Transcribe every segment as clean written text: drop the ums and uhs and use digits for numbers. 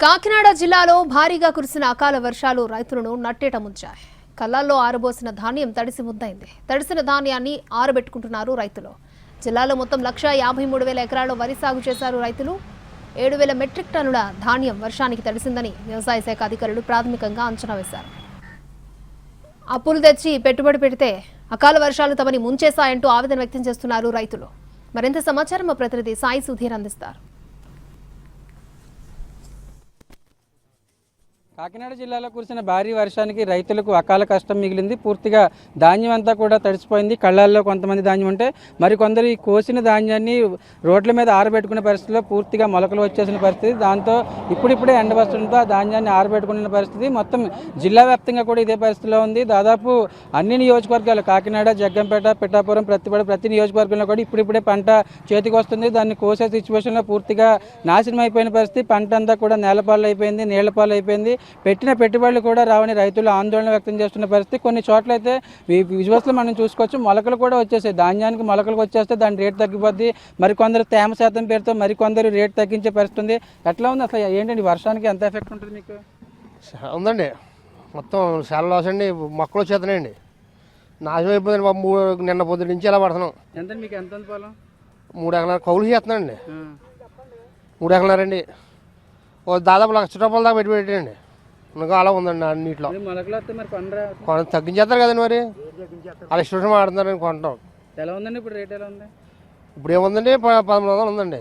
కాకినాడ జిల్లాలో భారీగా కురిసిన అకాల వర్షాలు రైతులను నట్టేట ముంచాయి. కళ్ళల్లో ఆరబోసిన ధాన్యం తడిసి ముద్దైంది. తడిసిన ధాన్యాన్ని ఆరబెట్టుకుంటున్నారు రైతులు. జిల్లాలో మొత్తం 1,53,000 ఎకరాల్లో వరి సాగు చేశారు రైతులు. 7,000 మెట్రిక్ టన్నుల ధాన్యం వర్షానికి తడిసిందని వ్యవసాయ శాఖ అధికారులు ప్రాథమికంగా అంచనా వేశారు. అప్పులు తెచ్చి పెట్టుబడి పెడితే అకాల వర్షాలు తమని ముంచేశాయంటూ ఆవేదన వ్యక్తం చేస్తున్నారు రైతులు. మరింత సమాచారం మా ప్రతినిధి సాయి సుధీర్ అందిస్తారు. కాకినాడ జిల్లాలో కురిసిన భారీ వర్షానికి రైతులకు అకాల కష్టం మిగిలింది. పూర్తిగా ధాన్యం అంతా కూడా తడిసిపోయింది. కళ్ళాల్లో కొంతమంది ధాన్యం ఉంటే మరికొందరు ఈ కోసిన ధాన్యాన్ని రోడ్ల మీద ఆరబెట్టుకునే పరిస్థితిలో పూర్తిగా మొలకలు వచ్చేసిన పరిస్థితి. దాంతో ఇప్పుడిప్పుడే ఎండ వస్తుండటంతో ఆ ధాన్యాన్ని ఆరబెట్టుకునే పరిస్థితి మొత్తం జిల్లా వ్యాప్తంగా కూడా ఇదే పరిస్థితిలో ఉంది. దాదాపు అన్ని నియోజకవర్గాలు కాకినాడ, జగ్గంపేట, పిఠాపురం, ప్రతి నియోజకవర్గంలో కూడా ఇప్పుడిప్పుడే పంట చేతికి వస్తుంది. దాన్ని కోసే సిచ్యువేషన్లో పూర్తిగా నాశనం అయిపోయిన పరిస్థితి. పంట అంతా కూడా నేలపాలు అయిపోయింది, నీళ్లపాలు అయిపోయింది. పెట్టిన పెట్టుబడులు కూడా రావని రైతులు ఆందోళన వ్యక్తం చేస్తున్న పరిస్థితి. కొన్ని చోట్ల అయితే విజువల్స్లో మనం చూసుకోవచ్చు, మొలకలు కూడా వచ్చేసాయి. ధాన్యానికి మొలకలు వచ్చేస్తే దాని రేటు తగ్గిపోద్ది. మరికొందరు తేమ శాతం పేరుతో మరికొందరు రేటు తగ్గించే పరిస్థితి ఉంది. ఎట్లా ఉంది అసలు? ఏంటండి వర్షానికి ఎంత ఎఫెక్ట్ ఉంటుంది మీకు? ఉందండి, మొత్తం చాలా లాస్ అండి. మొక్కలు వచ్చేస్తున్నాయండి, నాశనం అయిపోయింది. నిన్న పొద్దు నుంచి ఎలా పడుతున్నాం. ఎంత మీకు? ఎంత పొలం? 3 ఎకరాలు కౌలు చేస్తున్నానండి. 3 ఎకరాలండి. దాదాపు ₹1,00,000 దాకా పెట్టండి. ఇంకా అలా ఉందండి అన్నింటిలో. తగ్గించేస్తారు కదండి, మరి అలా ఇష్టం ఆడుతున్నారని కొంటాం. ఎలా ఉందండి ఇప్పుడు రేట్? ఎలా ఉంది ఇప్పుడు? ఏముందండి, 1,300 ఉందండి.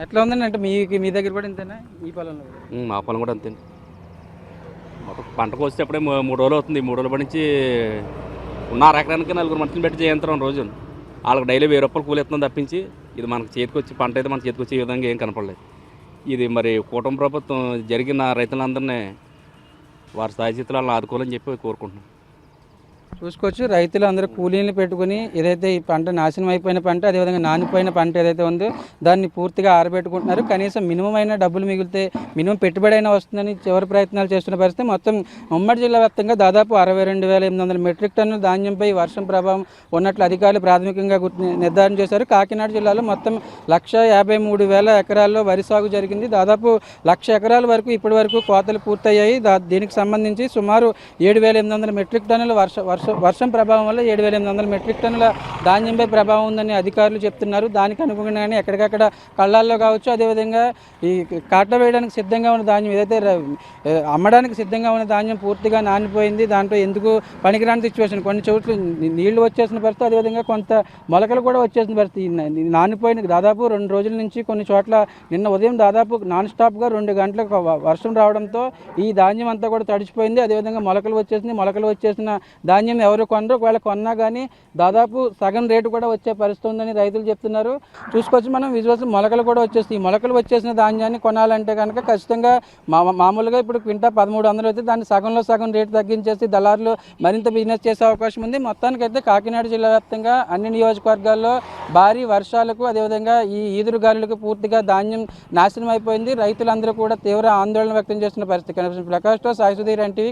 ఎట్లా ఉందండి? అంటే మీ దగ్గర కూడా ఇంతేనా? ఈ పొలంలో? మా పొలం కూడా అంతే. మొత్తం పంటకు వచ్చేటప్పుడే 3 రోజులు అవుతుంది. 3 రోజుల నుంచి 1.5 ఎకరానికి 4 మనుషులు పెట్టి చేయంత్రం రోజు. వాళ్ళకి డైలీ ₹1000 కూలి ఎత్తున్నాం తప్పించి ఇది మనకు చేతికి వచ్చి పంట అయితే మన చేతికి వచ్చే విధంగా ఏం కనపడలేదు. ఇది మరి కూటమి ప్రభుత్వం జరిగిన రైతులందరినీ వారి స్థాయిస్థితులను ఆదుకోవాలని చెప్పి కోరుకుంటున్నాం. చూసుకోవచ్చు, రైతులు అందరూ కూలీలను పెట్టుకుని ఏదైతే ఈ పంట నాశనం అయిపోయిన పంట, అదేవిధంగా నానిపోయిన పంట ఏదైతే ఉందో దాన్ని పూర్తిగా ఆరబెట్టుకుంటున్నారు. కనీసం మినిమం అయినా డబ్బులు మిగిలితే మినిమం పెట్టుబడి అయినా వస్తుందని చివరి ప్రయత్నాలు చేస్తున్న పరిస్థితి. మొత్తం ఉమ్మడి జిల్లా వ్యాప్తంగా దాదాపు 62,800 మెట్రిక్ టన్నుల ధాన్యంపై వర్షం ప్రభావం ఉన్నట్లు అధికారులు ప్రాథమికంగా నిర్ధారణ చేశారు. కాకినాడ జిల్లాలో మొత్తం 1,53,000 ఎకరాల్లో వరి సాగు జరిగింది. దాదాపు 1,00,000 ఎకరాల వరకు ఇప్పటి వరకు కోతలు పూర్తయ్యాయి. దీనికి సంబంధించి సుమారు 7,800 మెట్రిక్ టన్నుల వర్షం ప్రభావం వల్ల 7,800 మెట్రిక్ టన్నుల ధాన్యంపై ప్రభావం ఉందని అధికారులు చెప్తున్నారు. దానికి అనుగుణంగానే ఎక్కడికక్కడ కళ్ళాల్లో కావచ్చు, అదేవిధంగా ఈ కాట వేయడానికి సిద్ధంగా ఉన్న ధాన్యం ఏదైతే అమ్మడానికి సిద్ధంగా ఉన్న ధాన్యం పూర్తిగా నానిపోయింది. దాంట్లో ఎందుకు పనికిరాని సిచ్యువేషన్, కొన్ని చోట్ల నీళ్లు వచ్చేసిన పరిస్థితి, అదేవిధంగా కొంత మొలకలు కూడా వచ్చేసిన పరిస్థితి. నానిపోయిన దాదాపు 2 రోజుల నుంచి కొన్ని చోట్ల నిన్న ఉదయం దాదాపు నాన్ స్టాప్గా 2 గంటలకు వర్షం రావడంతో ఈ ధాన్యం అంతా కూడా తడిచిపోయింది. అదేవిధంగా మొలకలు వచ్చేసిన ధాన్యం ఎవరు కొనరు. ఒకవేళ కొన్నా కానీ దాదాపు సగం రేటు కూడా వచ్చే పరిస్థితి ఉందని రైతులు చెప్తున్నారు. చూసుకోవచ్చు మనం విజువల్స్, మొలకలు కూడా వచ్చేస్తాయి. ఈ మొలకలు వచ్చేసిన ధాన్యాన్ని కొనాలంటే కనుక ఖచ్చితంగా మామూలుగా ఇప్పుడు క్వింటా 1,300 అయితే దాన్ని సగంలో సగం రేటు తగ్గించేసి దళారులు మరింత బిజినెస్ చేసే అవకాశం ఉంది. మొత్తానికైతే కాకినాడ జిల్లా వ్యాప్తంగా అన్ని నియోజకవర్గాల్లో భారీ వర్షాలకు, అదేవిధంగా ఈ ఈదురు గాలులకు పూర్తిగా ధాన్యం నాశనం అయిపోయింది. రైతులందరూ కూడా తీవ్ర ఆందోళన వ్యక్తం చేస్తున్న పరిస్థితి కనిపిస్తుంది. ప్రకాష్తో సాయి సుధీర్, ఎన్టీవీ.